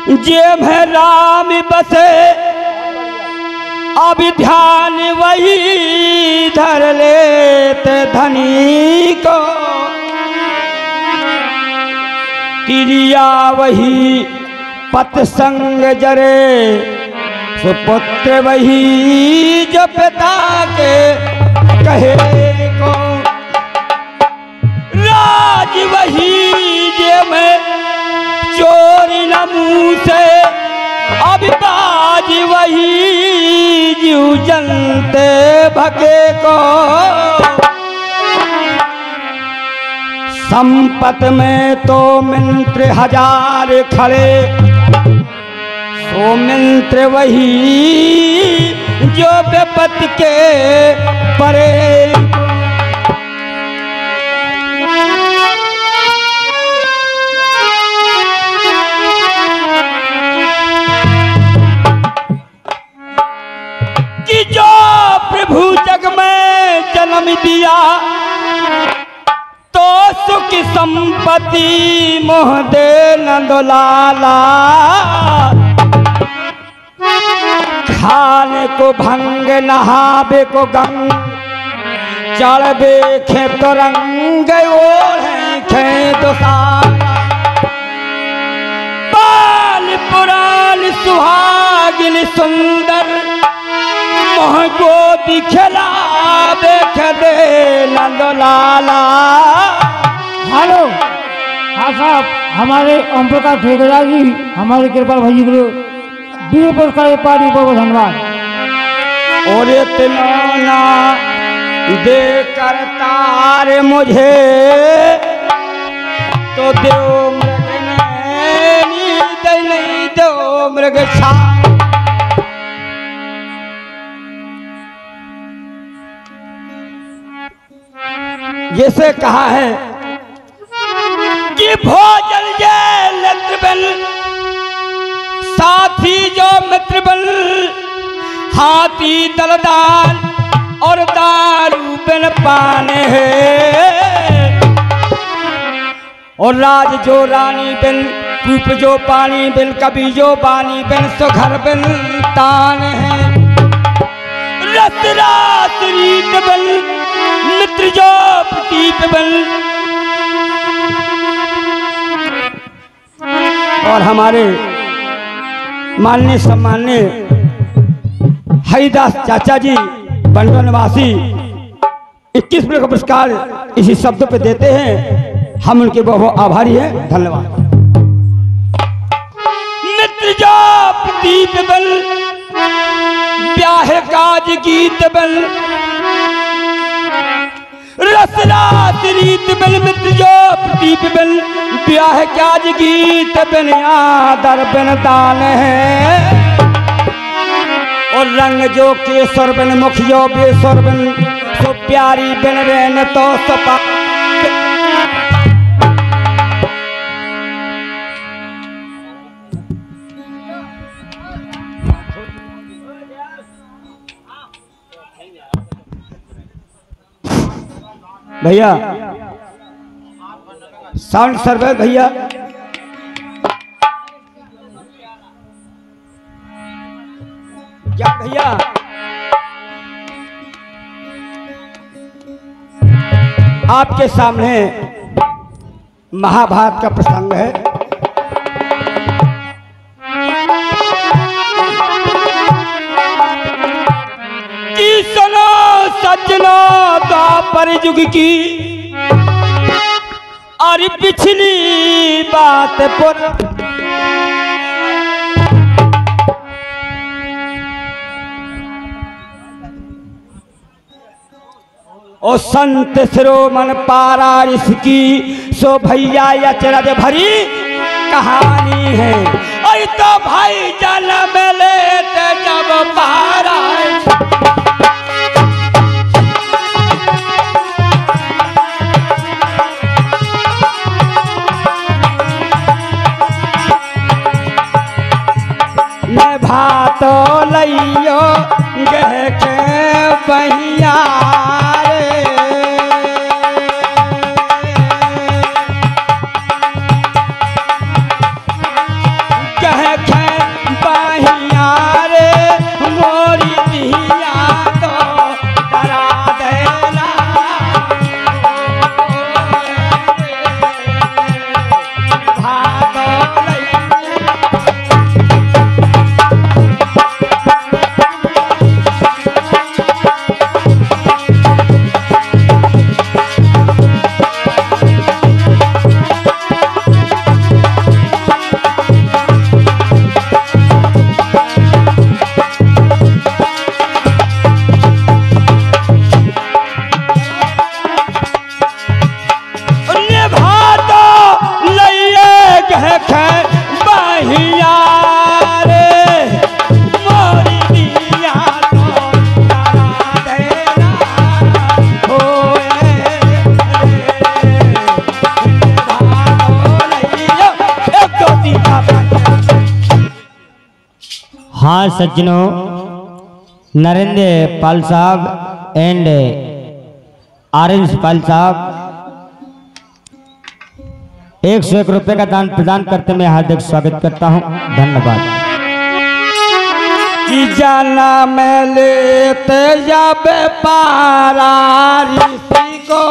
जे में राम बसे अब ध्यान वही धर लेते धनी को, तिरिया वही पत संग जरे, सुपुत्र वही जो पिता के कहे को, राज वही जे में चोरी न मुँह से, अब बाज वही जीव जनते भके को, संपत में तो मंत्र हजार खड़े, सो मंत्र वही जो विपत के परे, कि जो प्रभु जग में जन्म दिया तो सुख संपत्ति मोह दे नंदलाला, खाने को भंग नहाबे को गंग, चढ़बे खेत रंग ओढ़े खेत साला, बाल पुराण सुहागिन सुंदर, मोह को दिखला देख दे नंदलाला। हेलो हाँ साहब, हमारे ओम प्रकाश ठेकेदार जी हमारे कृपाल भाई को वीर पुरस्कार पार्टी बहुत धन्यवाद। और इतना ना दे करतार मुझे तो दो मृग नहीं दो मृग छा, जैसे कहा है कि भोजन ये मित्र बन, साथी जो मित्र बन, हाथी दलदाल और दारू बिन पाने है, और राज जो रानी बिन, रूप जो पानी बिन, कभी जो बानी बिन, सो घर बिन तान है, रस रात रीत बिन, मित्र जो प्रतीप बन। और हमारे माननीय सम्माननीय हरिदास चाचा जी बंडो निवासी 21 रुपये का पुरस्कार इसी शब्द पे देते हैं, हम उनके बहुत आभारी हैं, धन्यवाद। मित्र जो प्रतीप बन, ब्याह काज गीत बन, रसरात रीत बन, मित्र जो प्रदीप बन, ब्याह काज गीत बन, आदर बन दान है, और रंग जो केसर बन, मुख जो बेसर बन, सो प्यारी बन रहन तो सपा। भैया साउंड सर्वर भैया, क्या भैया आपके सामने महाभारत का प्रसंग है। कि सुनो सज्जनो द्वापर युग की, और पिछली बात पर ओ संत शिरोमण पारारिस की, सो भैया अचरज भरी कहानी है। और तो भाई जन्म लेते जब पारारिस, भातो लइयो गह के बहिया रे, गह हाँ सज्जनों, नरेंद्र पाल साहब एंड आरएस पाल साहब 101 रुपए का दान प्रदान करते मैं हार्दिक स्वागत करता हूं। धन्यवाद। कि जाना मैं लेते जब पारा ऋषि को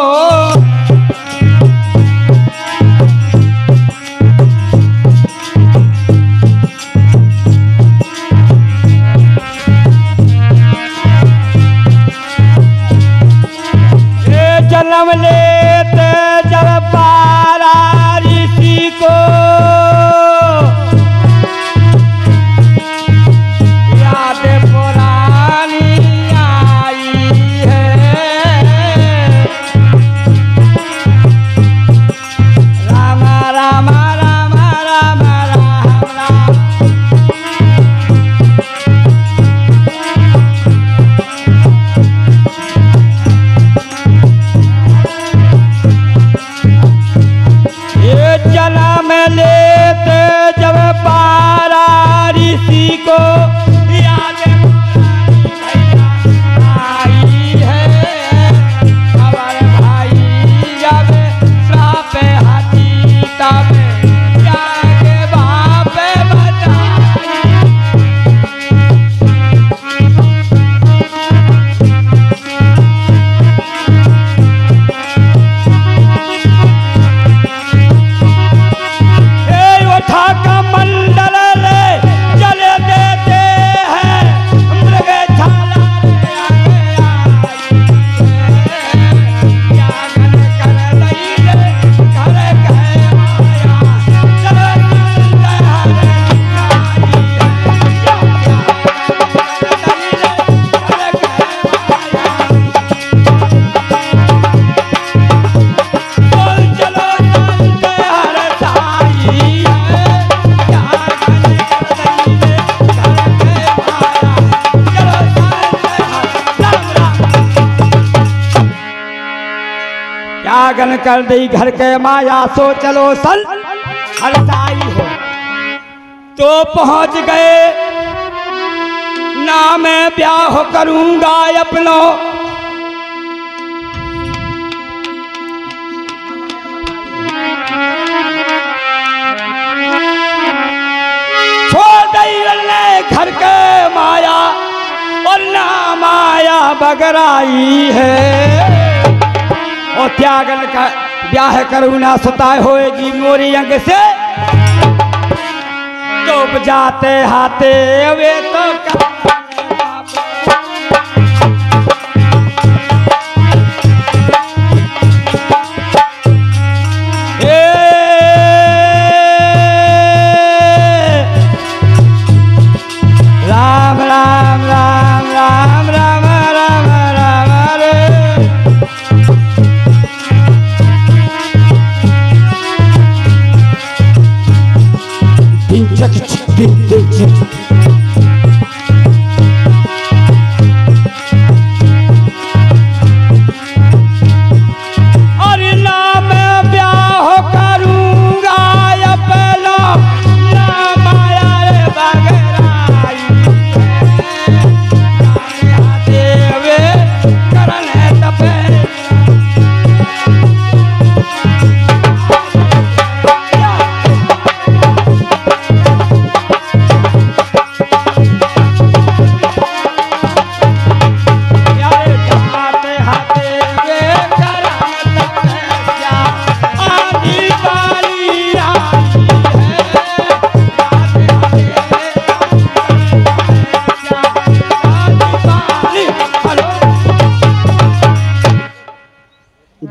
जन्म लेते जब पारा ऋषि को याद पुरानी आई है। राम राम राम राम राम राम। जन्म लेते जब पारा ऋषि को याद आई है। खबर भाई जब श्राप हाथी तब जाके बाप बताई। का मंडल ले जल देते हैं मृग छाला कर लई घर कहे आगन कर दी घर के माया सो चलो सल हरसाई हो। तो पहुंच गए ना मैं ब्याह करूंगा अपनो। छोड़ दी घर के माया और ना माया बगराई है। और त्यागन का ब्याह करूँ ना सुताए होएगी मोरी अंग से। डूब जाते हाथे वे तो राम राम राम राम राम राम राम रे। अरे ना मैं ब्याह करूंगा अपना ना माया रे बगराई देवे करन है तपे।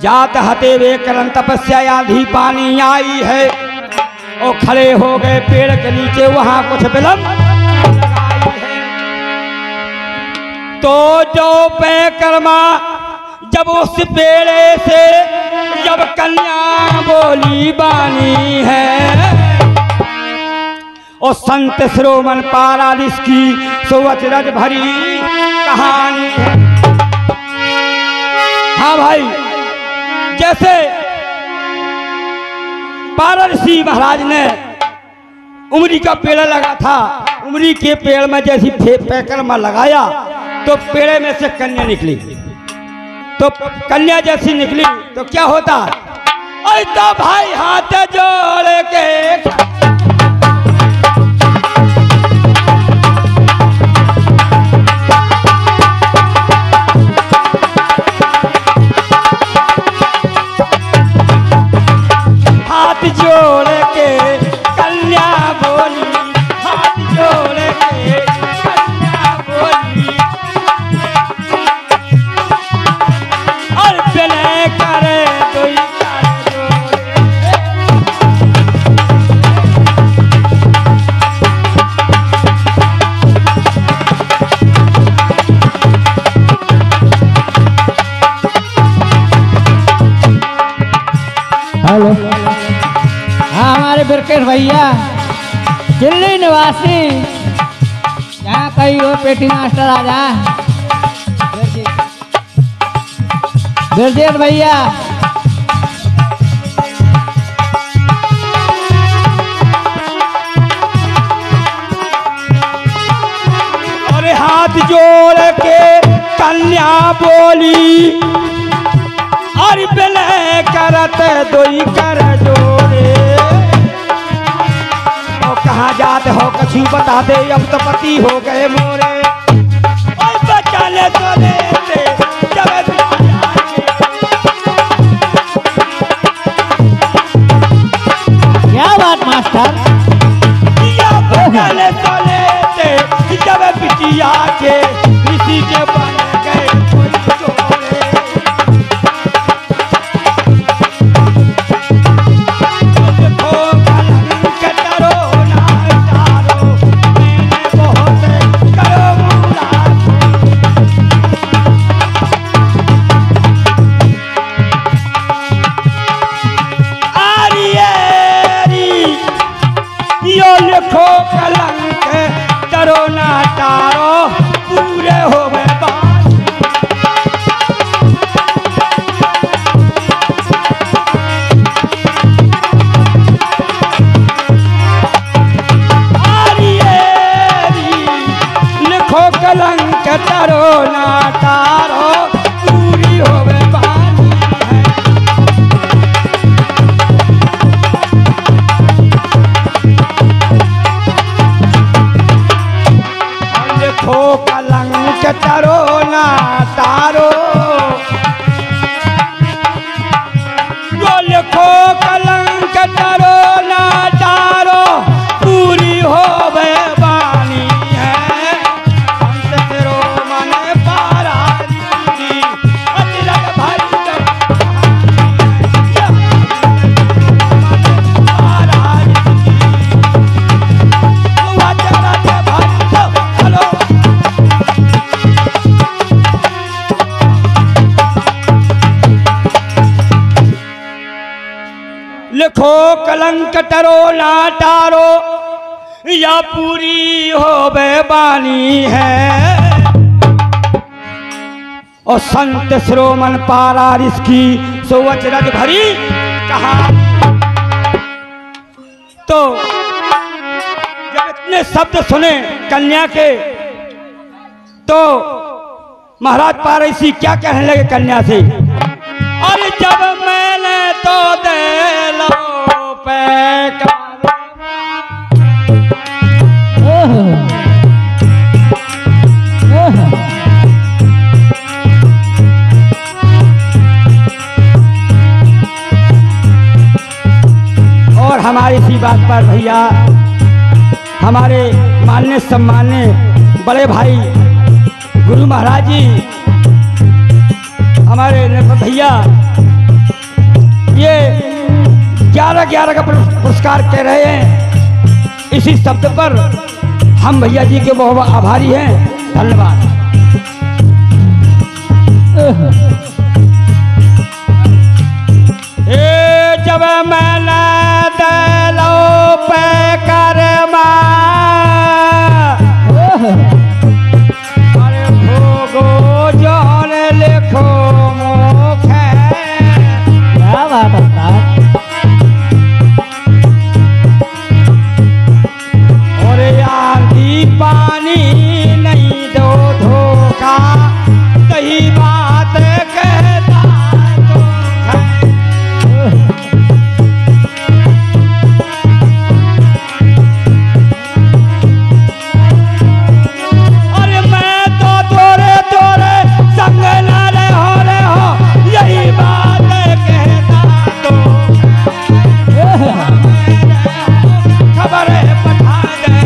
जात हते वे करन तपस्या आधी पानी आई है और खड़े हो गए पेड़ के नीचे वहां कुछ विलंब लगाई है। तो जो पैकर्मा जब उस पेड़े से जब कन्या बोली बानी है और संत श्रोमन पारादीस की सोवचरज भरी कहानी है। हाँ भाई, जैसे पारदर्शी महाराज ने उमरी का पेड़ लगा था, उमरी के पेड़ में जैसी पैकर्मा लगाया तो पेड़ में से कन्या निकली। तो कन्या जैसी निकली तो क्या होता, ऐसा भाई हाथ जोड़ के जोड़ के कन्या बोली, हाथ जोड़ के कन्या बोली और बिना करे कोई हेलो, हमारे बिरकेश भैया दिल्ली निवासी, यहाँ कहीं हो पेटी मास्टर आ जा बिरजेश भैया। और हाथ जोड़ के कन्या बोली और बिलय करत दोई कर जोड़े। और कहाँ जाते हो कछु बता दे, अब तो पति हो गए मोरे और बचाने तो देते जब क्या बात मास्टर, बचाने तो लेते जब बिटिया के किसी के बन गए कोई जोड़े। लिखो कलंक डरो ना टारो पूरे हो गए बात। लिखो कलंक डरो ना टारो पूरी हो गए कलंक टरो ना तारो। लिखो कलंक टरो ना तारो पूरी हो बानी है। संत श्रोमन पारादीस की अतिरथ भरी लिखो कलंक टरो ना टारो या पूरी हो बानी है। और संत श्रोमन पारादीस की सोवचरज भरी कहानी। तो जब इतने शब्द सुने कन्या के तो महाराज पारदीसी क्या कहने लगे कन्या से, और जब मैंने तो दे लो पैकर्मा। और हमारी इसी बात पर भैया हमारे माननीय सम्माननीय बड़े भाई गुरु महाराज जी, हमारे भैया ये 11-11 का पुरस्कार कह रहे हैं। इसी शब्द पर हम भैया जी के बहुत आभारी हैं। धन्यवाद। जब मैंने दिलो पे करमा अरे भोगो जान लिखो मुखे। क्या बात है। और आंधी पानी नहीं दो धोखा सही बात कहता तो अरे मैं तो तोरे तोरे संग ना रहे हो यही बात कहता तो खबर पठा दे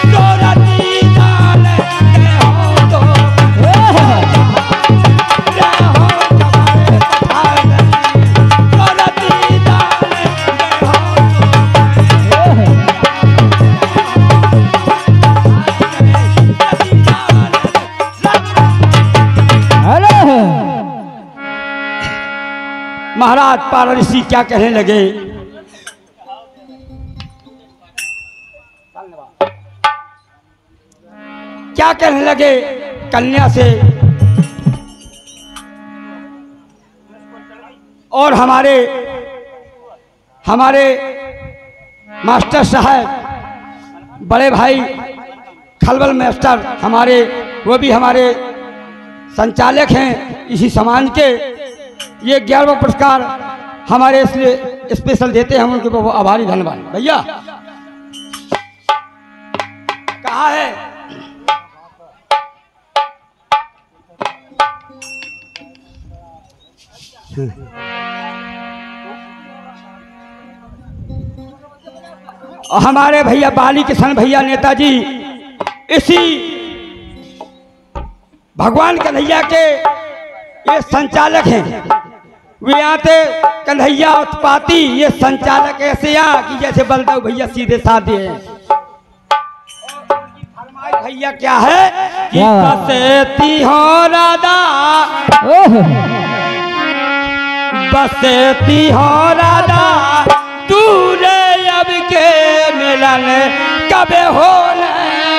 तोरा दीदार के हो तो महाराज पारसी क्या कहने लगे। क्या कहने लगे कन्या से और हमारे मास्टर साहब बड़े भाई खलबल मास्टर हमारे, वो भी हमारे संचालक हैं इसी समाज के। ये 11वां पुरस्कार हमारे इसलिए स्पेशल देते हैं, हम उनके बहुत आभारी। धन्यवाद भैया। कहा है हमारे भैया बाली किशन भैया नेताजी इसी भगवान कन्हैया के ये संचालक हैं। वे आते कन्हैया उत्पाती, ये संचालक ऐसे कि जैसे बलदेव भैया सीधे साधे हैं। भैया क्या है कि बसती हो राधा बसती हो राधा दूर अब के मिलन कब होने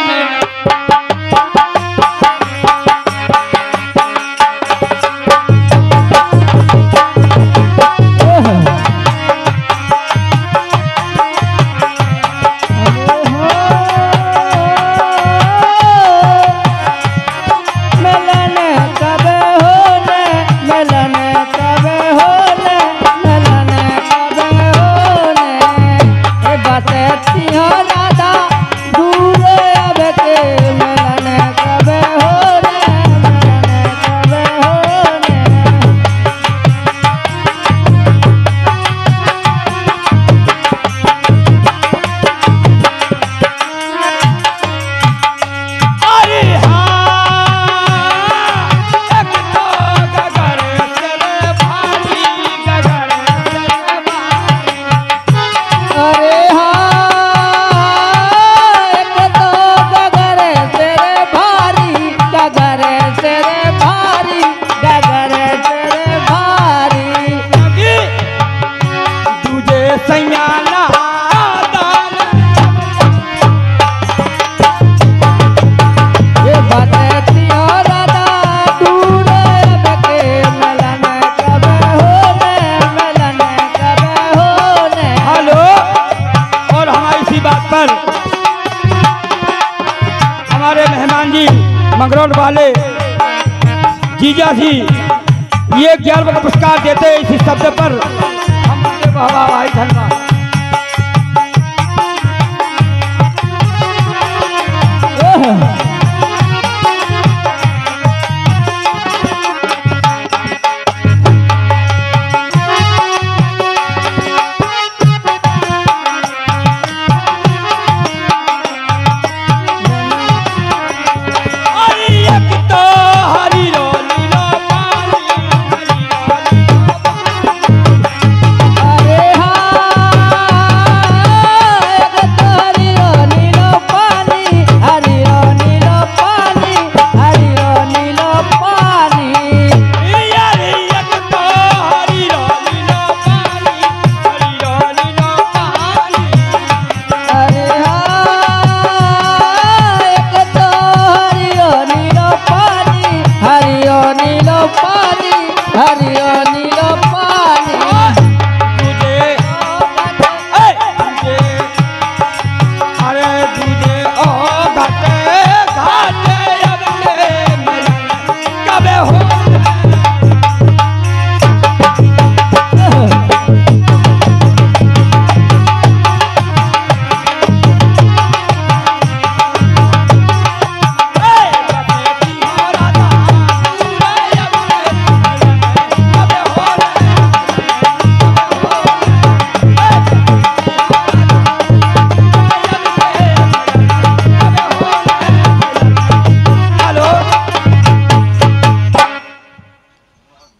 में। मंगरौल वाले जीजा जी ये 11वां पुरस्कार देते हैं इसी शब्द पर हम उनके भाई। धन्यवाद।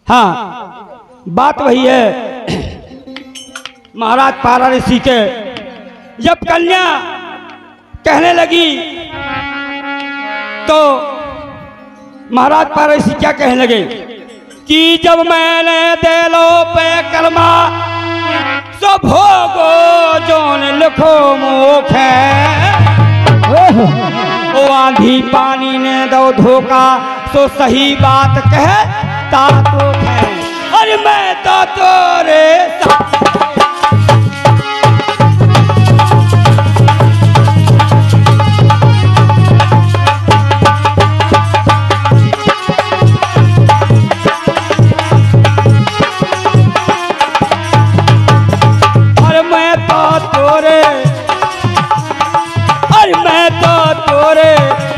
हाँ, बात वही है महाराज पारा ऋषि के। जब कन्या कहने लगी तो महाराज पारा ऋषि क्या कहने लगे कि जब मैंने दे लो पे कलमा सो भोगो जोन लिखो मोख है। ओ आंधी पानी ने दो धोखा सो सही बात कहता तो है। अरे मैं तो तोरे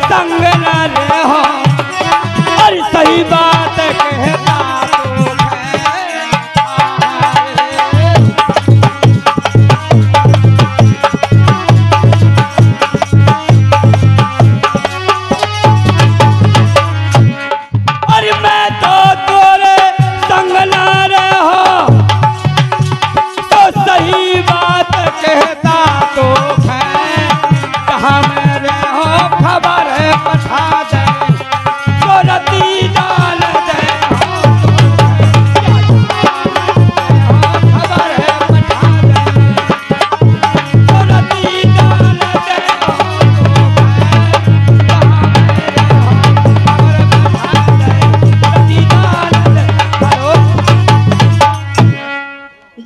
संग न रहो। अरे सही बात कहता तो अरे मैं तो तोरे संग न रहो तो सही बात कहता तो है। कहाँ मेरे हो खबर पठा दे तो रती डाल दे खबर पठा दे तो रती डाल दे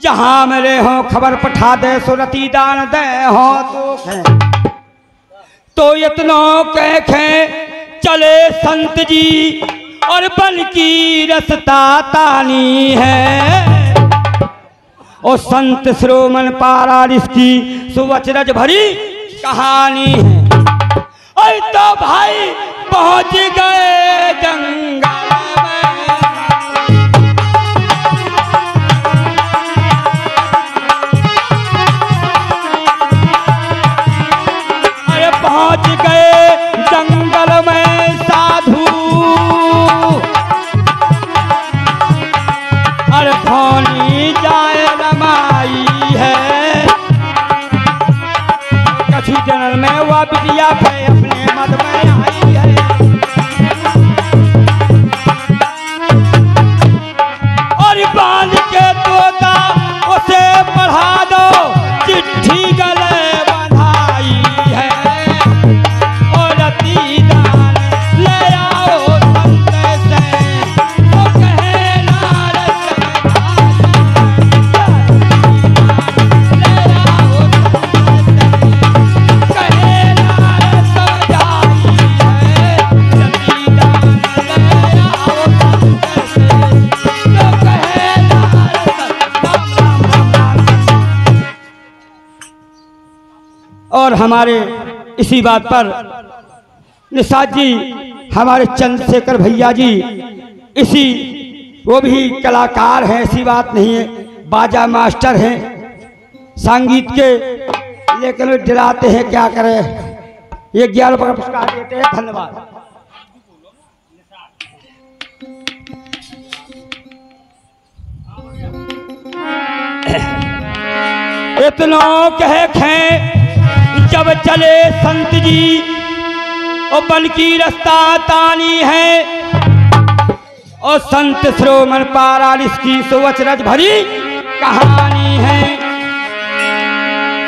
जहाँ मेरे हो खबर पठा दे सुरती दान दे हो तो इतनों कह चले संत जी और बन की रसता तानी है। और संत श्रोमण पारा की सुवचरज भरी कहानी है। और तो भाई पहुंच गए जंगल में। अरे पहुंच गए जंगल में साधु। अरे फोनी जाए रमाई है। कछु जनल में वह बिटिया पे अपने मद में आई है। और बांध के तोता उसे पढ़ा दो चिट्ठी गले बंधाई है। और रती दान ले आओ संत से वो कहे नारद ले आओ संत से कहे नारद समझाई है। रती दान ले आओ संत से वो कहे नारद राम राम राम राम। और हमारे इसी बात पर निषाद जी हमारे चंद्रशेखर भैया जी इसी वो भी कलाकार हैं, ऐसी बात नहीं है, बाजा मास्टर हैं संगीत के, लेकिन वे डराते हैं क्या करें। ये 11 का पुरस्कार देते हैं। धन्यवाद। इतनों कह जब चले संत जी और बन की रास्ता तानी है। और संत श्रोमण पारा की सुवचरज भरी कहानी है।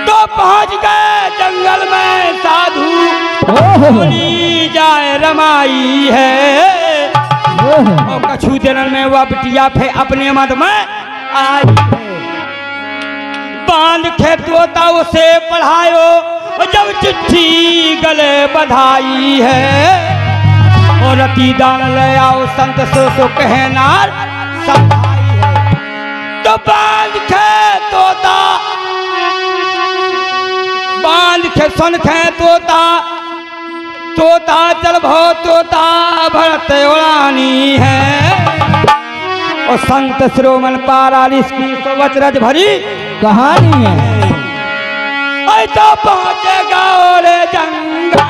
तो पहुंच गए जंगल में साधु। बोली जाए रमाई है। और कछु दिन में वह बिटिया फे अपने मद में आई है। बांध के तोता उसे पढ़ायो और जब चिट्ठी गले बधाई है। और रती दान ले आओ संत सो कहनार समझाई है। तो बांध के तोता बांध के सुन के तोता तोता चल भो तोता भरत उड़ानी है। और संत श्रोमण पारा की सुवचरज भरी कहानी है। तो पहुंचेगा और जंगल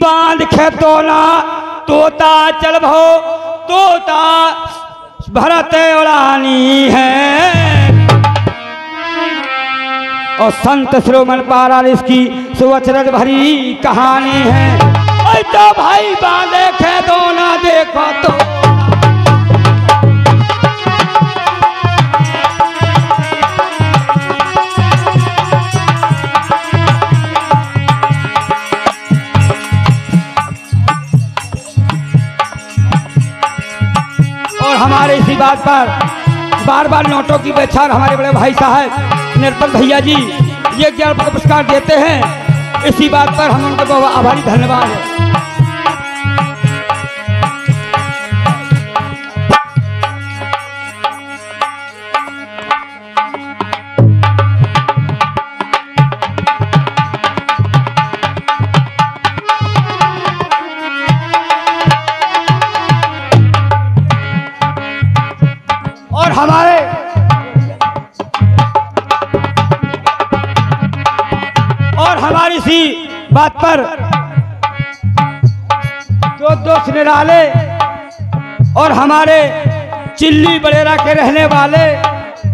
बांध खेतोना तोता चल भो तोता भरत उड़ानी है। और संत श्रोमण पारा इसकी सुवचरज भरी कहानी है। तो भाई बांधे खेतोना देखो तो हमारे इसी बात पर बार बार नोटों की बेचार हमारे बड़े भाई साहब निर्पल भैया जी ये ज्ञान पुरस्कार देते हैं। इसी बात पर हम उनको बहुत आभारी धन्यवाद है। हमारी इसी बात पर जो दोस्त निराले और हमारे चिल्ली बड़ेरा के रहने वाले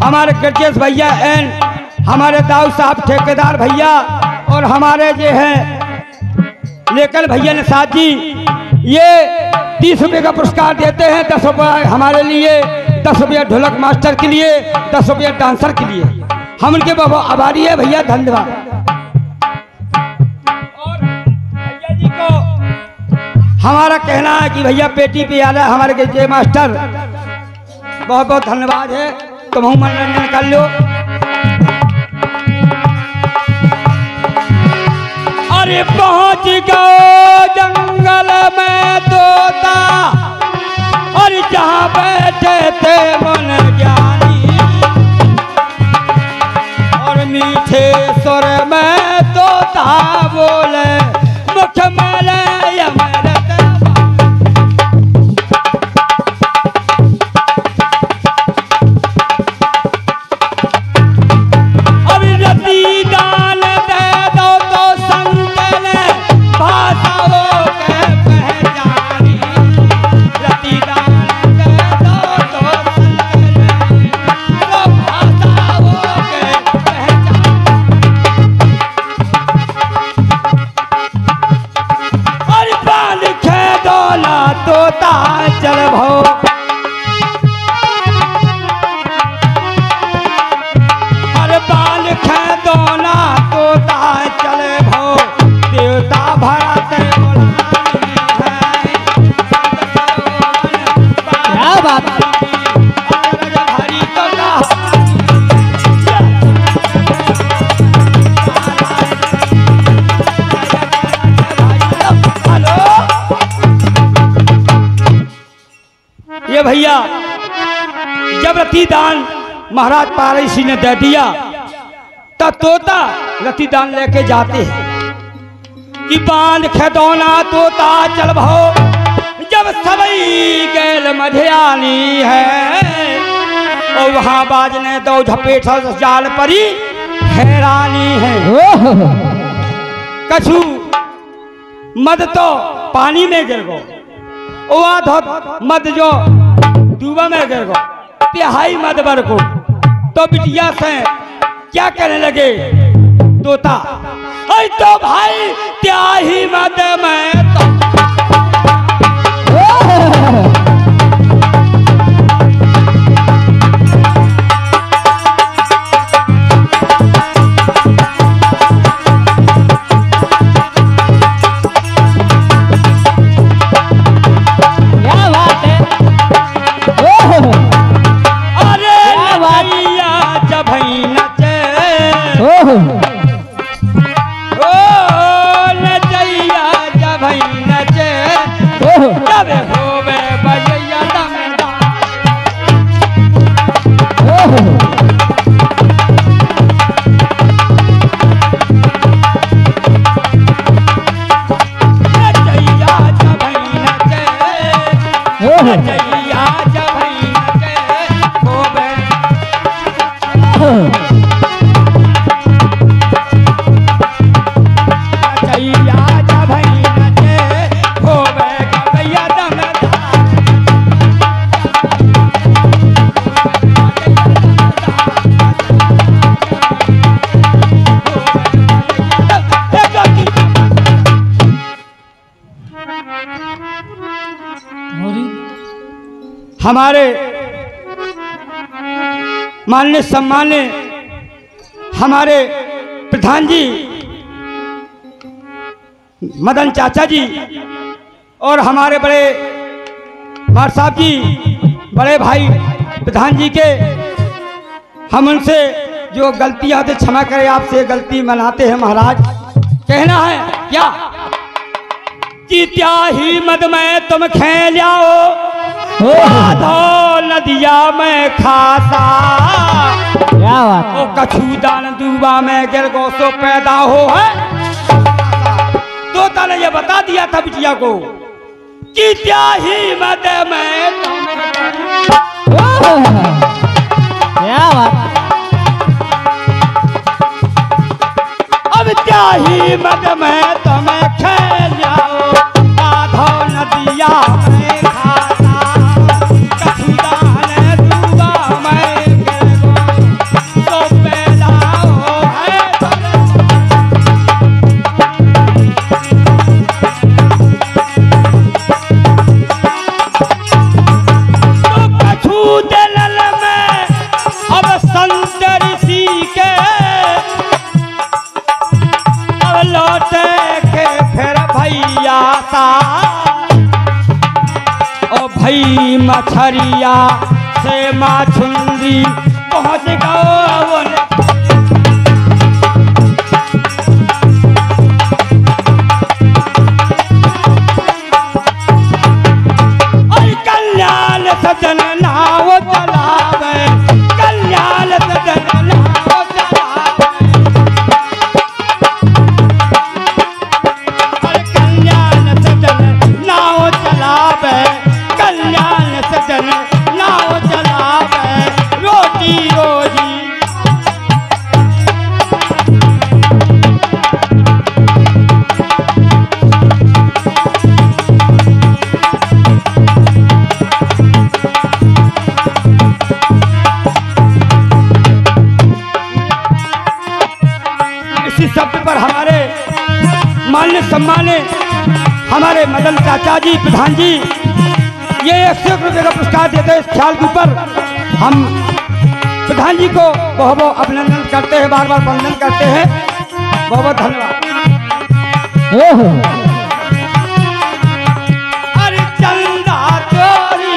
हमारे गरजेश भैया एन हमारे दाऊ साहब ठेकेदार भैया और हमारे जो हैं लेकर भैया निषाद जी ये 30 रुपये का पुरस्कार देते हैं। 10 रुपये हमारे लिए, 10 रुपये ढोलक मास्टर के लिए, 10 रुपये डांसर के लिए। हम उनके बहुत आभारी है भैया, धन्यवाद। और भैया जी को हमारा कहना है कि भैया पेटी पे आला हमारे जय मास्टर बहुत बहुत धन्यवाद है। तुम मनोरंजन कर लो। अरे पहुंच गए जंगल में तोता और जहां बैठे थे मन ज्ञानी और मीठे स्वर में तोता बोले मुख मलय अमृत। तोता चल भो अरे बाल खेदोना तोता चल भो देवता भरत क्या बात ये भैया जब रतिदान महाराज पारसी ने दे दिया तब तोता रतिदान लेके जाते हैं कि बांध खेदौना तोता चल भो जब सबई गैल मध्यानी है और वहां बाजने दो झपेट जाल परी हैरानी है। कछु मद तो पानी में गिर गो मद जो डूबा में गिर गो तिहाई मद बर को तो बिटिया से क्या कहने लगे तोता तो भाई त्याही मद में तो हमारे माननीय सम्मान्य हमारे प्रधान जी मदन चाचा जी और हमारे बड़े मार साहब जी बड़े भाई प्रधान जी के हम उनसे जो गलतियां होती क्षमा करें, आपसे गलती मनाते हैं महाराज। कहना है क्या कि क्या ही मद में तुम खेल जाओ नदिया में खाता क्या बात ओ कछू दान दूबा में गिर गो सो पैदा हो है। तोता ने ये बता दिया था बिटिया को कि क्या ही मद में तुम क्या बात अब क्या ही मद में तुम खेल जाओ आधो नदिया में खाता कछू दान दूबा में गिर गो सो पैदा हो है। दलल में अब संत ऋषि के अब लौटे के फिर भैया ता ओ भई मछरिया से माछुंदी पहुँच गो कल्याण सजन नाव चलावे कल्याण सजन नाव चलावे कल्याण सजन नाव चलावे कल्याण सजन नाव चलावे रोटी रोजी शब्द पर हमारे मान्य सम्मान्य हमारे मदन चाचा जी प्रधान जी ये 100 रुपये का पुरस्कार देते हैं। इस ख्याल के ऊपर हम प्रधान जी को बहुत बहुत अभिनंदन करते हैं, बार बार वंदन करते हैं। बहुत बहुत धन्यवाद। अरे चंदा चोरी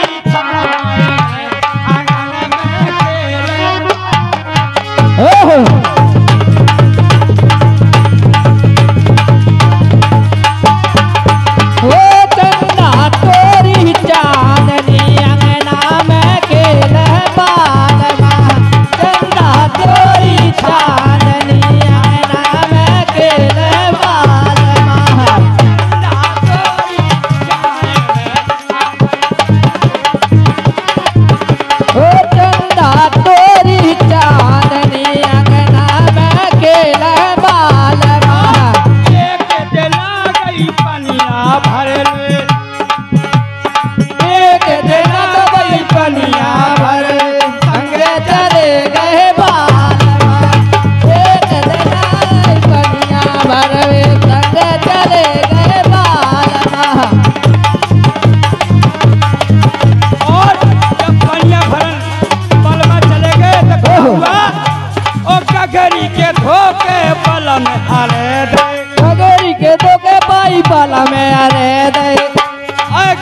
गगरी के धोखे पाई पाला में अरे दे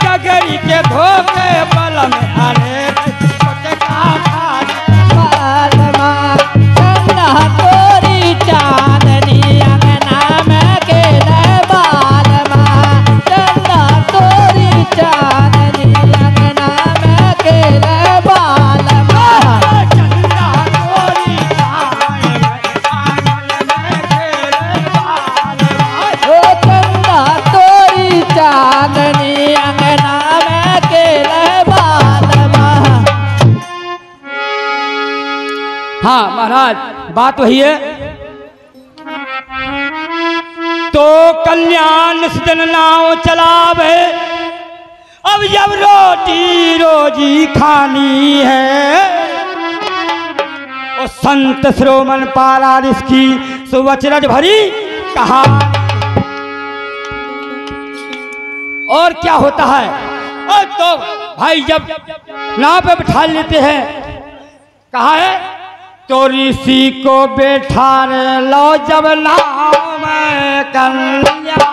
गगरी के धोखे पाला में अरे तोरी चांदनी अंगना में केले बाल चंदा तोरी चांदनी अंगना में केले बाल चांदनी अंगना में केले बाल। हाँ महाराज बात वही है। तो कल्याण सजन नाव चलावे अब जब रोटी रोजी खानी है और संत श्रोमन पारा इसकी सुवचरज भरी कहा। और क्या होता है और तो भाई जब नाव पे बिठा लेते हैं, कहा है तो ऋषि को बैठा लो जब नाव में कन्या।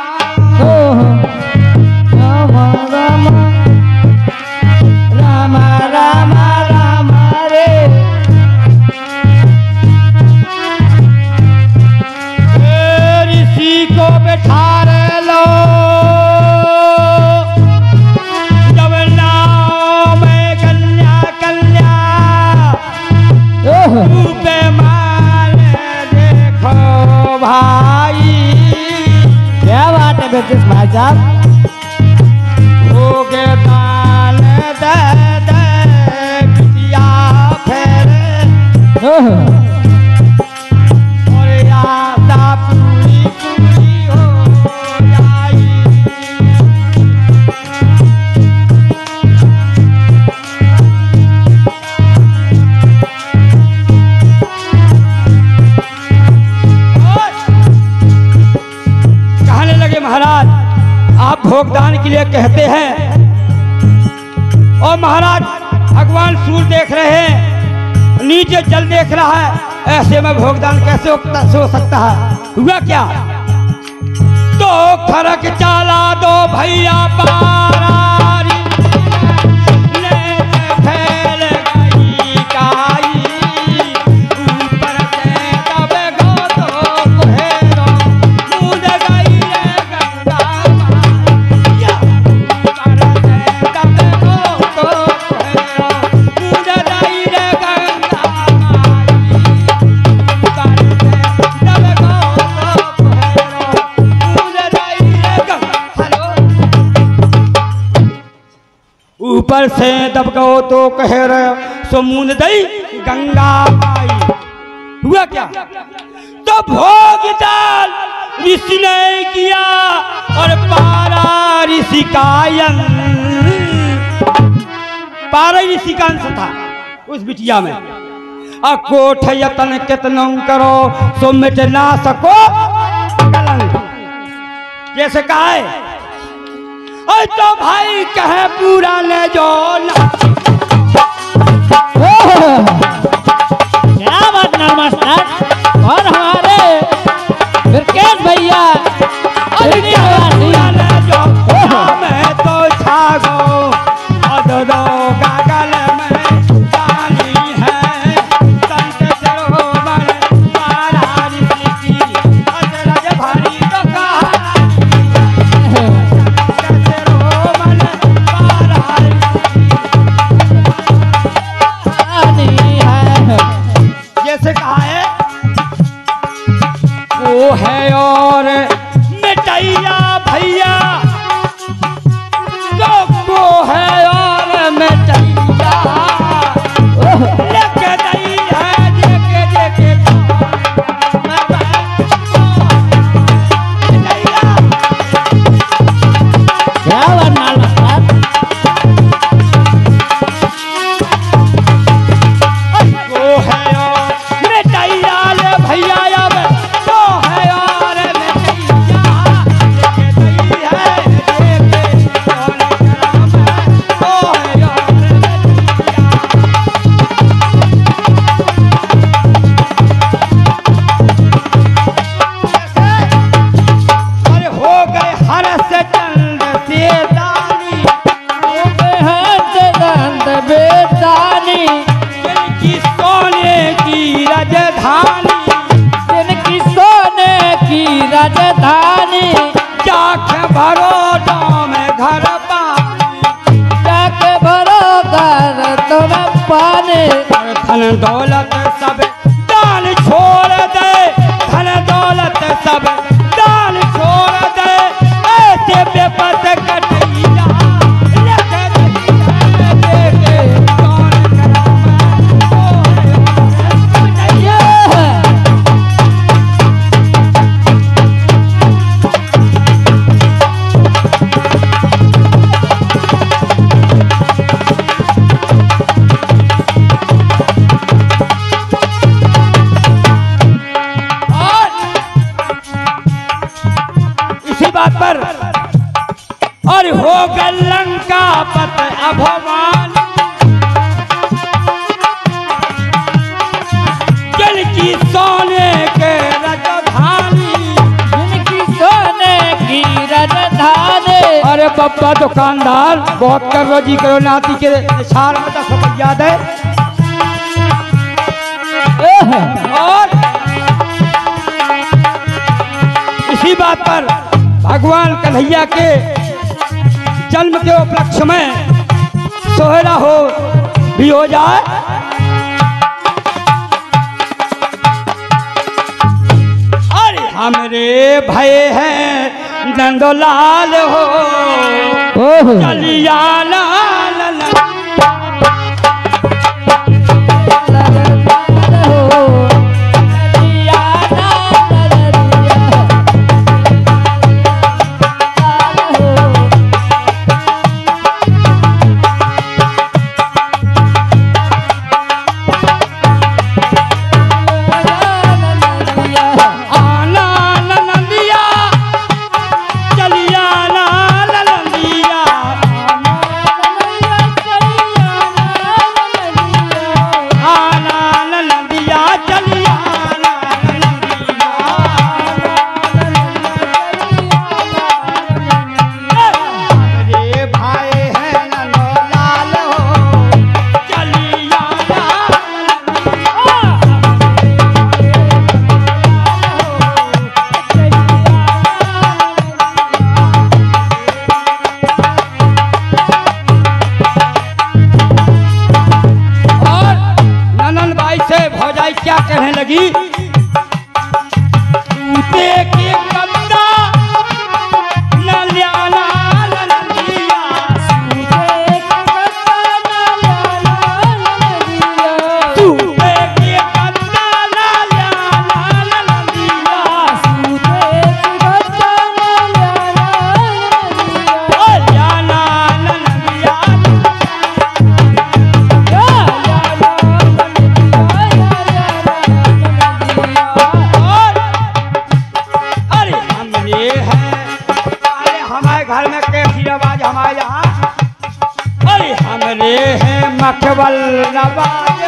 राम राम राम रे ऋषि को बैठा लो जब नाव में कन्या कन्या। रूपे मान देखो भाई। क्या बात है ब्रिटिश भाई साहब। हो गए दान दे दे बिटिया फेरे और आशा पूरी पूरी हो जाई। कहने लगे महाराज आप भोगदान के लिए कहते हैं और महाराज भगवान सूर्य देख रहे हैं, नीचे जल देख रहा है, ऐसे में भोगदान कैसे हो सकता है। हुआ क्या तो फर्क चला दो भैया पारारी ने फैल गई काई। ऊपर से दब गो तो कोहेरो कूद गई रे गंगा माया। ऊपर से दब गो तो कोहेरो कूद गई रे गंगा माई। ऊपर से दब गो तो कोहेरो कूद गई रे गंगा। हेलो ऊपर से दब गो तो कह रहे सो मूंद दई गंगा माई। हुआ क्या तो भोगदान ऋषि ने किया और पारा ऋषि का पारा ऋषि का अंश था उस बिटिया में। अकोठ यतन कितनो करो सो मिट ना सको कलंक। जैसे कहा है और तो भाई कहे पूरा ने जो ना। क्या बात नमस्कार। और हमारे ब्रिटिश भैया पूरा ने जो मैं तो छागो और दो गागल में जानी है संत सरोवर पारा ऋषि की अजरज भारी तो जैसे कहा है वो है और मिटैया भैया वो है और मिटैया लेके दई है देखे देखे क्या बात नमस्कार। वो है और मिटैया ले भैया अब वो है और मिटैया लेके दई है देखे कौन कराम है। वो है और मिटैया अरे हो गए हर से चंद से दानी। बेदानी जिनकी सोने की राजधानी जिनकी सोने की राजधानी जाके भरोडा में घर पानी। जाके भरो घर तुम्हें पानी। और धन दौलत सब दान छोड़ दे धन दौलत सब दान छोड़ दे ऐसे बेपत कटैया लेके दैया देखे कौन कराम है। हो गए लंका पत अभवान, जिनकी सोने के राजधानी, जिनकी सोने की राजधानी। अरे बब्बा दुकानदार बहुत कर रोजी करो नाती के निशान में तो सब याद है। और इसी बात पर भगवान कन्हैया के जन्म के उपलक्ष्य में सोहरा हो भी हो जाए। अरे हमरे भय हैं नंदलाल हो चलिया लाल क्या कहने लगी, मखबल नवाज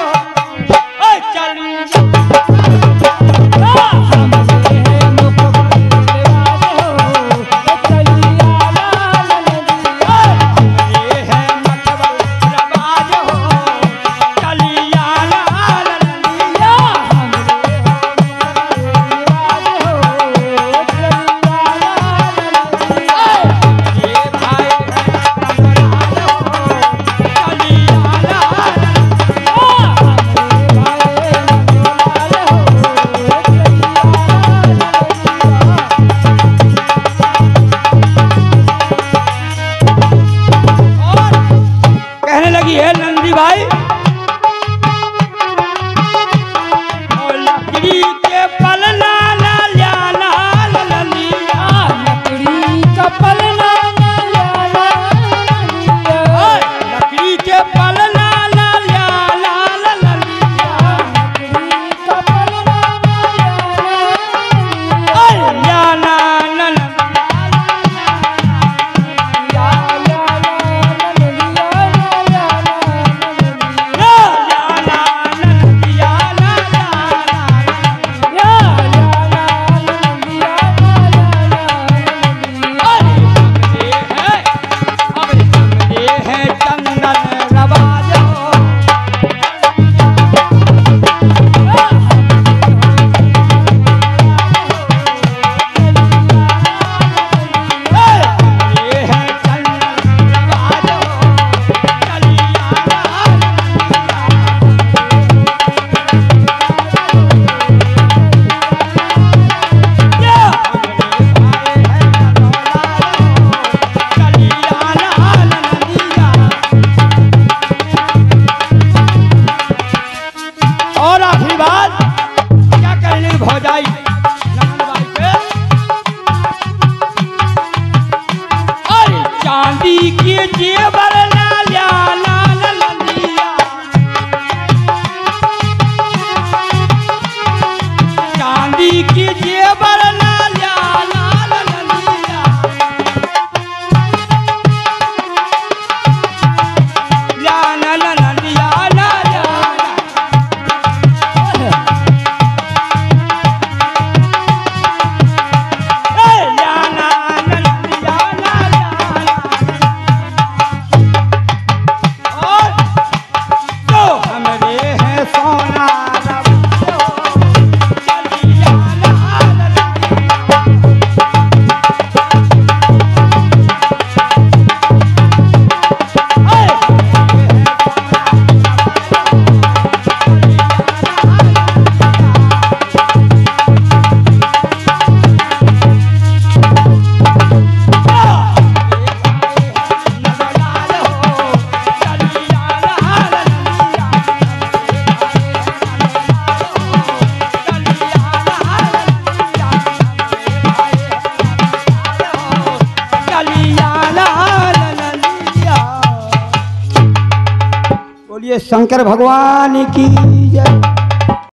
बोलिए शंकर भगवान की जय।